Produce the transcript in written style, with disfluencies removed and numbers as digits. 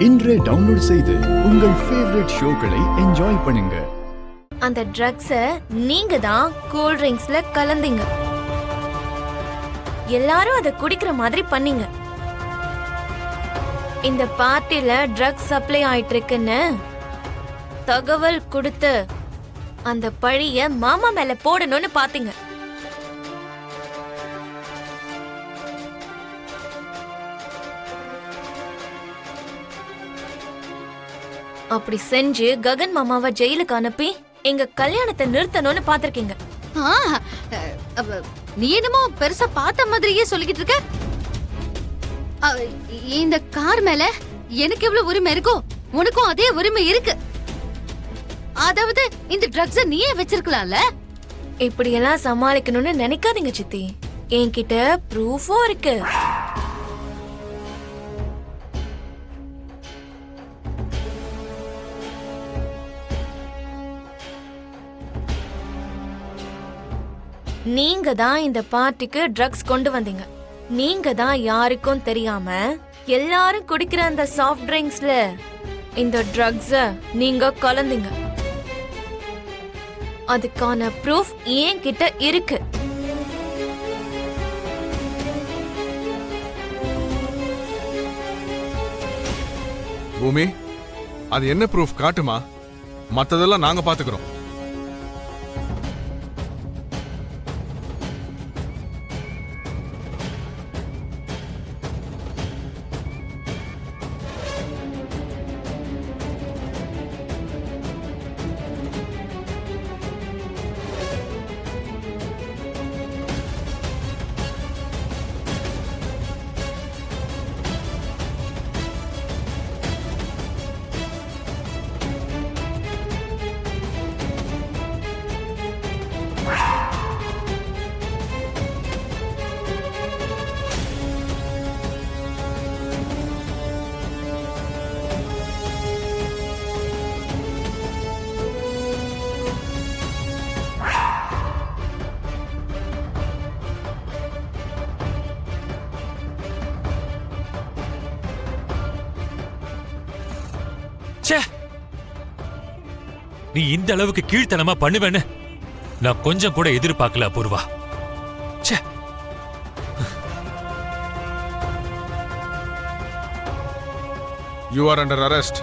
இன்றே டவுன்லோட் செய்து உங்கள் ஃபேவரட் ஷோக்களை என்ஜாய் பண்ணுங்க. அந்த ட்ரக்ஸ நீங்க தான் கூல் ட்ரிங்க்ஸ்ல கலந்தீங்க. எல்லாரும் அதை குடிக்கிற மாதிரி பண்ணீங்க. இந்த பார்ட்டில ட்ரக்ஸ் சப்ளை ஆயிட்டு இருக்குன்னு தகவல் கொடுத்து அந்த பழிய மாமா மேல போடணும்னு பாத்தீங்க. அப்படி செஞ்சு ககன் மாமாவை ஜெயிலுக்கு அனுப்பி எங்க கல்யாணத்தை நிறுத்தணும்னு பாத்திருக்கீங்க. நீ என்னமோ பெருசா பார்த்த மாதிரியே சொல்லிக்கிட்டு இருக்க. இந்த கார் மேல எனக்கு எவ்வளவு உரிமை இருக்கோ உனக்கும் அதே உரிமை இருக்கு. அதாவது இந்த ட்ரக்ஸ நீயே வச்சிருக்கலாம்ல. இப்படி எல்லாம் சமாளிக்கணும்னு நினைக்காதீங்க சித்தி. என்கிட்ட ப்ரூஃபும் இருக்கு. நீங்க தான் இந்த பார்ட்டிக்கு ட்ரக்ஸ் கொண்டு வந்தீங்க. நீங்க தான் யாருக்கும் தெரியாம எல்லாரும் குடிக்கிற அந்த சாஃப்ட் ட்ரிங்க்ஸ்ல இந்த ட்ரக்ஸ நீங்க கலந்தீங்க. அதுக்கான ப்ரூஃப் என்கிட்ட இருக்கு. பூமி, அது என்ன ப்ரூஃப் காட்டுமா? மத்ததெல்லாம் நாங்க பாத்துக்கிறோம். நீ இந்த அளவுக்கு கீழ்த்தனமா பண்ணுவேன்னு நான் கொஞ்சம் கூட எதிர்பார்க்கல Apoorva. You are under arrest.